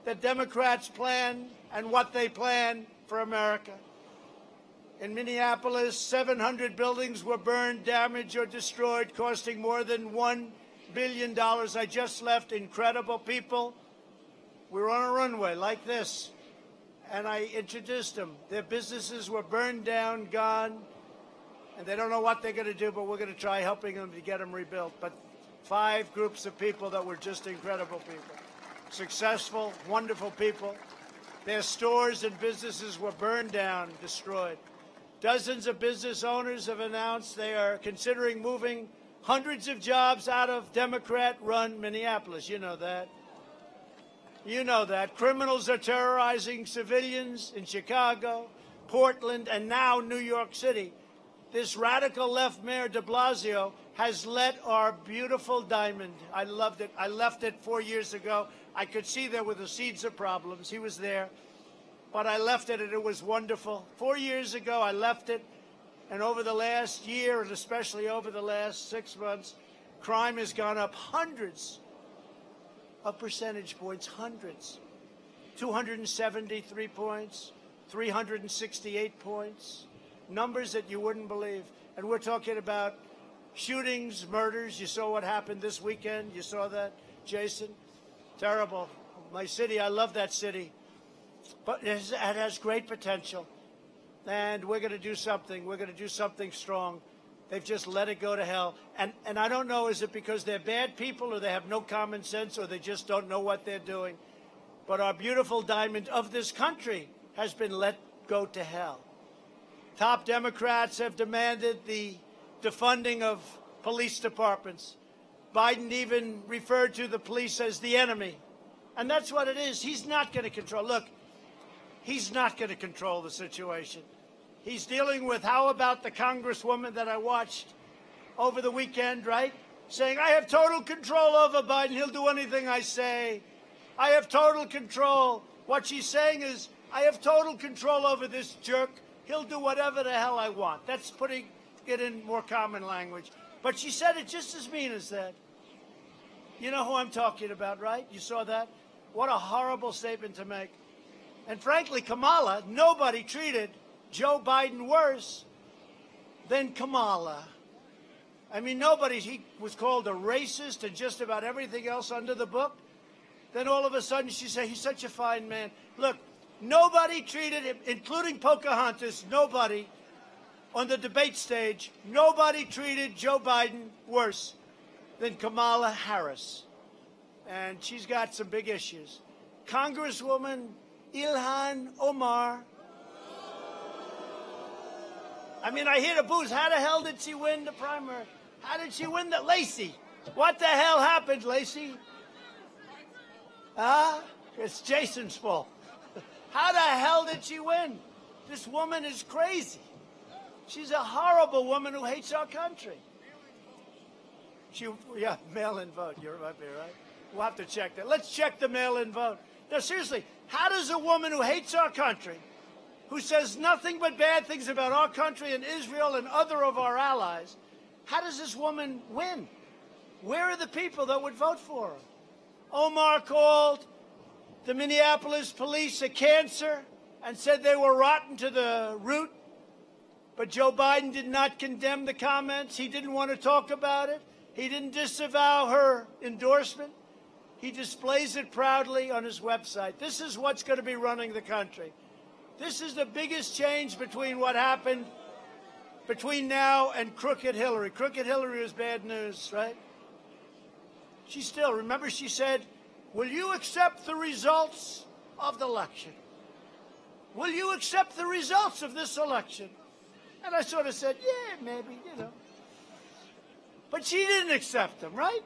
that Democrats plan and what they plan for America. In Minneapolis, 700 buildings were burned, damaged, or destroyed, costing more than $1 billion. I just left. Incredible people. We were on a runway like this, and I introduced them. Their businesses were burned down, gone, and they don't know what they're going to do, but we're going to try helping them to get them rebuilt. But 5 groups of people that were just incredible people, successful, wonderful people. Their stores and businesses were burned down, destroyed. Dozens of business owners have announced they are considering moving hundreds of jobs out of Democrat-run Minneapolis. You know that. You know that. Criminals are terrorizing civilians in Chicago, Portland, and now New York City. This radical left Mayor de Blasio has let our beautiful diamond. I loved it. I left it 4 years ago. I could see there were the seeds of problems. He was there. But I left it, and it was wonderful. 4 years ago, I left it. And over the last year, and especially over the last 6 months, crime has gone up hundreds of percentage points, hundreds. 273 points, 368 points, numbers that you wouldn't believe. And we're talking about shootings, murders. You saw what happened this weekend. You saw that, Jason? Terrible. My city, I love that city. But it has great potential. And we're going to do something. We're going to do something strong. They've just let it go to hell. And I don't know, is it because they're bad people or they have no common sense or they just don't know what they're doing? But our beautiful diamond of this country has been let go to hell. Top Democrats have demanded the defunding of police departments. Biden even referred to the police as the enemy. And that's what it is. He's not going to control. Look, he's not going to control the situation. He's dealing with, how about the congresswoman that I watched over the weekend, right? Saying, I have total control over Biden. He'll do anything I say. I have total control. What she's saying is, I have total control over this jerk. He'll do whatever the hell I want. That's putting it in more common language. But she said it just as mean as that. You know who I'm talking about, right? You saw that? What a horrible statement to make. And frankly, Kamala, nobody treated Joe Biden worse than Kamala. I mean, he was called a racist and just about everything else under the book. Then all of a sudden she said, he's such a fine man. Look, nobody treated him, including Pocahontas, nobody on the debate stage, nobody treated Joe Biden worse than Kamala Harris. And she's got some big issues. Congresswoman Ilhan Omar. I mean, I hear the boos. How the hell did she win the primary? How did she win the Lacey? What the hell happened, Lacey? It's Jason's fault. How the hell did she win? This woman is crazy. She's a horrible woman who hates our country. Mail-in vote. You're up here, right? We'll have to check that. Let's check the mail-in vote. No, seriously, how does a woman who hates our country, who says nothing but bad things about our country and Israel and other of our allies, how does this woman win? Where are the people that would vote for her? Omar called the Minneapolis police a cancer and said they were rotten to the root. But Joe Biden did not condemn the comments. He didn't want to talk about it. He didn't disavow her endorsement. He displays it proudly on his website. This is what's going to be running the country. This is the biggest change between what happened between now and Crooked Hillary. Crooked Hillary is bad news, right? Remember she said, will you accept the results of the election? Will you accept the results of this election? And I sort of said, yeah, maybe, But she didn't accept them, right?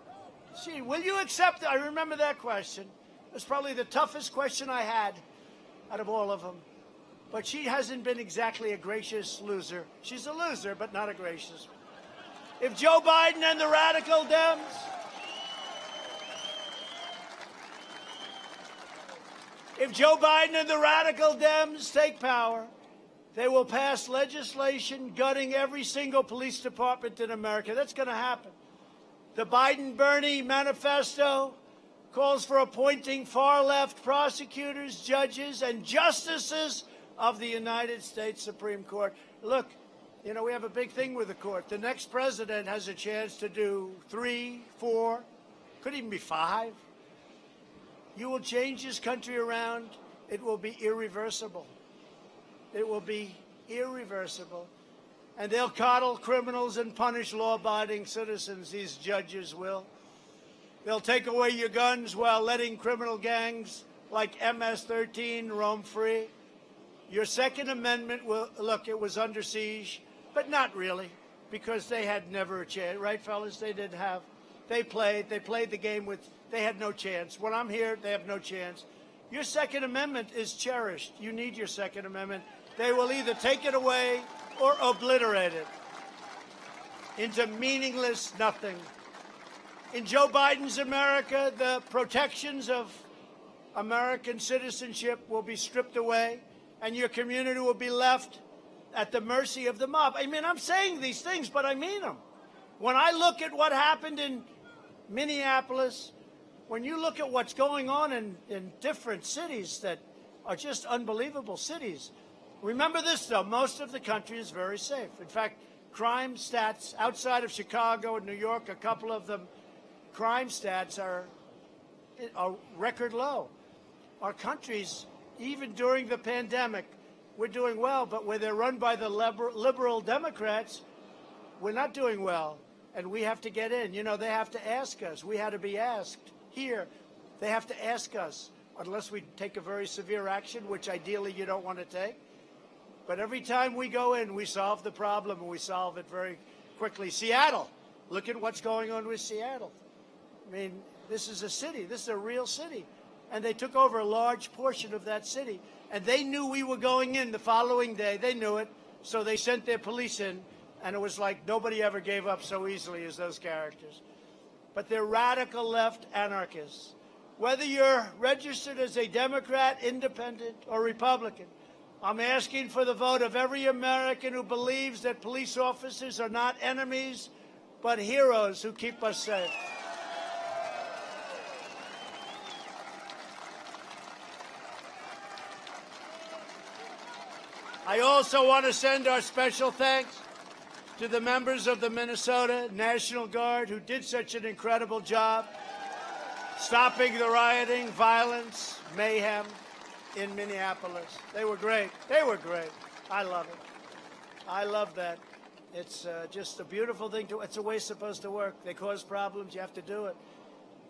Will you accept it? I remember that question. It was probably the toughest question I had out of all of them. But she hasn't been exactly a gracious loser. She's a loser, but not a gracious one. If Joe Biden and the radical Dems take power, they will pass legislation gutting every single police department in America. That's going to happen. The Biden-Bernie manifesto calls for appointing far-left prosecutors, judges, and justices of the United States Supreme Court. Look, we have a big thing with the court. The next president has a chance to do 3, 4, could even be 5. You will change this country around. It will be irreversible. It will be irreversible. And they'll coddle criminals and punish law-abiding citizens, these judges will. They'll take away your guns while letting criminal gangs like MS-13 roam free. Your Second Amendment it was under siege, but not really, because they had never a chance, right, fellas? They played the game they had no chance. When I'm here, they have no chance. Your Second Amendment is cherished. You need your Second Amendment. They will either take it away or obliterate it into meaningless nothing. In Joe Biden's America, the protections of American citizenship will be stripped away, and your community will be left at the mercy of the mob. I mean, I'm saying these things, but I mean them. When I look at what happened in Minneapolis, when you look at what's going on in different cities that are just unbelievable cities, remember this, though, most of the country is very safe. In fact, crime stats outside of Chicago and New York, a couple of them, crime stats are record low. Our countries, even during the pandemic, we're doing well, but where they're run by the liberal Democrats, we're not doing well, and we have to get in. They have to ask us. We had to be asked here. They have to ask us, unless we take a very severe action, which ideally you don't want to take. But every time we go in, we solve the problem, and we solve it very quickly. Seattle, look at what's going on with Seattle. I mean, this is a city. This is a real city. And they took over a large portion of that city. And they knew we were going in the following day. They knew it. So they sent their police in. And it was like nobody ever gave up so easily as those characters. But they're radical left anarchists. Whether you're registered as a Democrat, Independent, or Republican, I'm asking for the vote of every American who believes that police officers are not enemies, but heroes who keep us safe. I also want to send our special thanks to the members of the Minnesota National Guard who did such an incredible job stopping the rioting, violence, mayhem in Minneapolis. They were great. They were great. I love it. I love that. It's just a beautiful thing. It's the way it's supposed to work. They cause problems. You have to do it.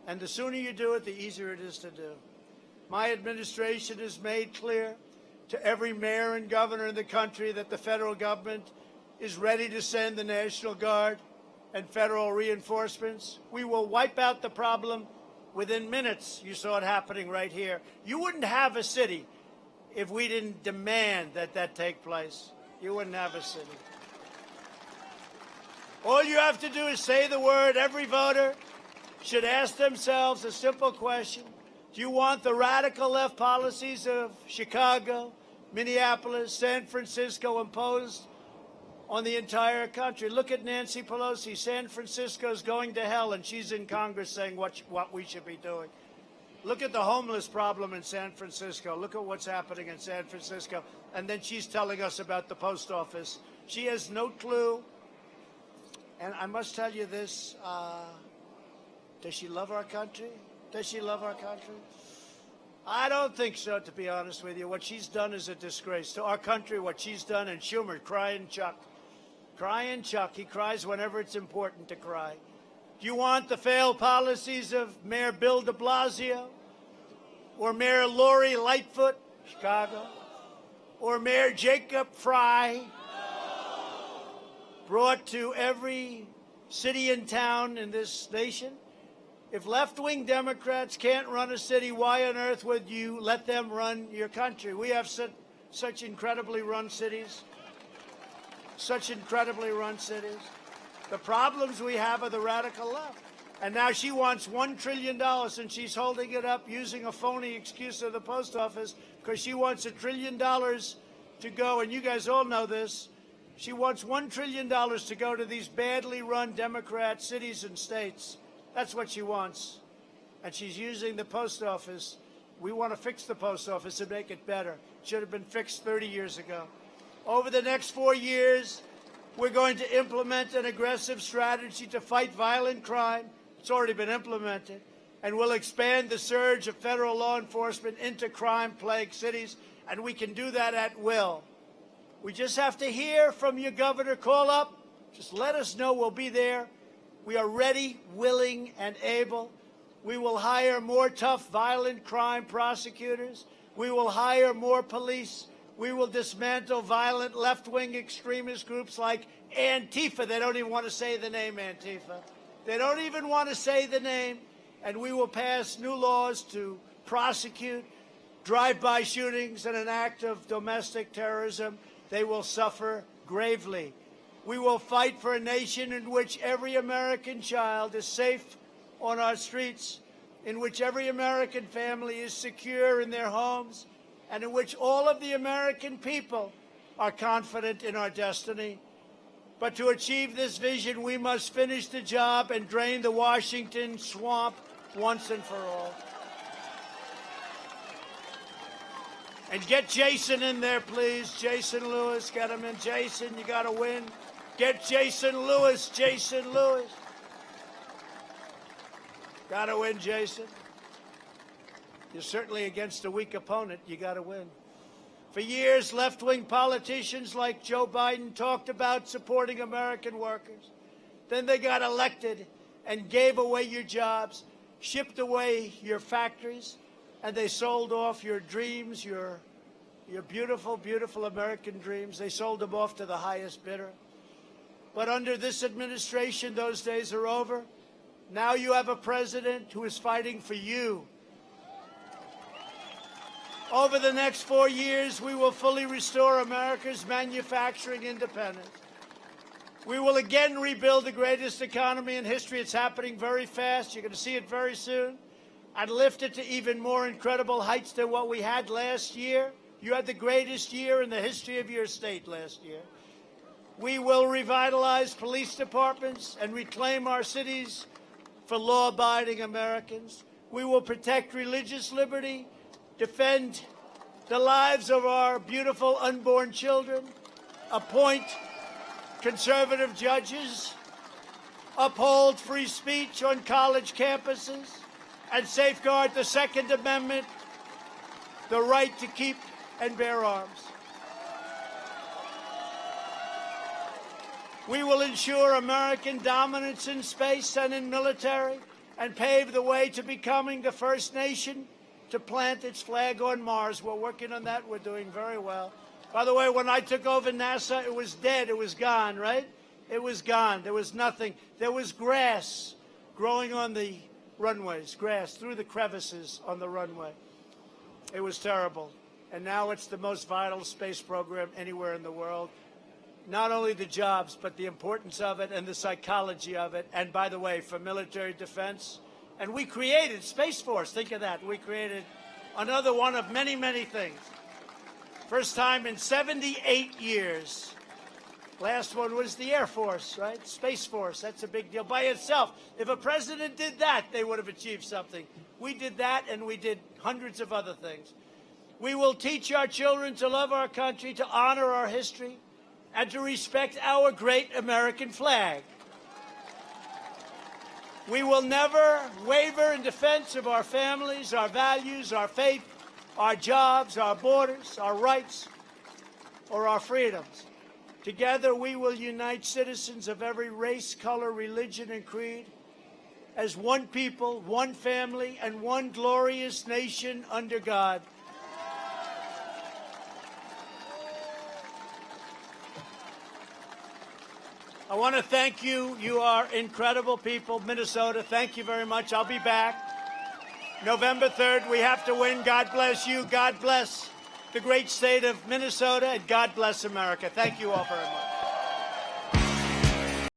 And the sooner you do it, the easier it is to do. My administration has made clear to every mayor and governor in the country that the federal government is ready to send the National Guard and federal reinforcements. We will wipe out the problem within minutes. You saw it happening right here. You wouldn't have a city if we didn't demand that that take place. You wouldn't have a city. All you have to do is say the word. Every voter should ask themselves a simple question. Do you want the radical left policies of Chicago, Minneapolis, San Francisco imposed on the entire country? Look at Nancy Pelosi. San Francisco's going to hell, and she's in Congress saying what we should be doing. Look at the homeless problem in San Francisco. Look at what's happening in San Francisco. And then she's telling us about the post office. She has no clue. And I must tell you this, does she love our country? Does she love our country? I don't think so, to be honest with you. What she's done is a disgrace to our country, what she's done. And Schumer, crying Chuck. Crying Chuck. He cries whenever it's important to cry. Do you want the failed policies of Mayor Bill de Blasio? Or Mayor Lori Lightfoot, Chicago? Or Mayor Jacob Fry, brought to every city and town in this nation? If left-wing Democrats can't run a city, why on earth would you let them run your country? We have such incredibly run cities. Such incredibly run cities. The problems we have are the radical left. And now she wants $1 trillion, and she's holding it up using a phony excuse of the post office because she wants $1 trillion to go. And you guys all know this. She wants $1 trillion to go to these badly run Democrat cities and states. That's what she wants. And she's using the post office. We want to fix the post office and make it better. It should have been fixed 30 years ago. Over the next 4 years, we're going to implement an aggressive strategy to fight violent crime. It's already been implemented. And we'll expand the surge of federal law enforcement into crime-plagued cities. And we can do that at will. We just have to hear from your governor. Call up. Just let us know. We'll be there. We are ready, willing, and able. We will hire more tough, violent crime prosecutors. We will hire more police. We will dismantle violent left-wing extremist groups like Antifa. They don't even want to say the name Antifa. They don't even want to say the name. And we will pass new laws to prosecute drive-by shootings and an act of domestic terrorism. They will suffer gravely. We will fight for a nation in which every American child is safe on our streets, in which every American family is secure in their homes, and in which all of the American people are confident in our destiny. But to achieve this vision, we must finish the job and drain the Washington swamp once and for all. And get Jason in there, please. Jason Lewis, get him in. Jason, you got to win. Get Jason Lewis. Jason Lewis. Got to win, Jason. You're certainly against a weak opponent. You got to win. For years, left-wing politicians like Joe Biden talked about supporting American workers. Then they got elected and gave away your jobs, shipped away your factories, and they sold off your dreams, your beautiful, beautiful American dreams. They sold them off to the highest bidder. But under this administration, those days are over. Now you have a president who is fighting for you. Over the next 4 years, we will fully restore America's manufacturing independence. We will again rebuild the greatest economy in history. It's happening very fast. You're going to see it very soon. And lift it to even more incredible heights than what we had last year. You had the greatest year in the history of your state last year. We will revitalize police departments and reclaim our cities for law-abiding Americans. We will protect religious liberty, defend the lives of our beautiful unborn children, appoint conservative judges, uphold free speech on college campuses, and safeguard the Second Amendment, the right to keep and bear arms. We will ensure American dominance in space and in military and pave the way to becoming the first nation to plant its flag on Mars. We're working on that. We're doing very well. By the way, when I took over NASA, it was dead. It was gone, right? It was gone. There was nothing. There was grass growing on the runways, grass through the crevices on the runway. It was terrible. And now it's the most vital space program anywhere in the world. Not only the jobs, but the importance of it and the psychology of it. And by the way, for military defense. And we created Space Force. Think of that. We created another one of many, many things. First time in 78 years. Last one was the Air Force, right? Space Force. That's a big deal by itself. If a president did that, they would have achieved something. We did that, and we did hundreds of other things. We will teach our children to love our country, to honor our history, and to respect our great American flag. We will never waver in defense of our families, our values, our faith, our jobs, our borders, our rights, or our freedoms. Together, we will unite citizens of every race, color, religion, and creed as one people, one family, and one glorious nation under God. I want to thank you. You are incredible people. Minnesota, thank you very much. I'll be back. November 3rd, we have to win. God bless you. God bless the great state of Minnesota, and God bless America. Thank you all very much.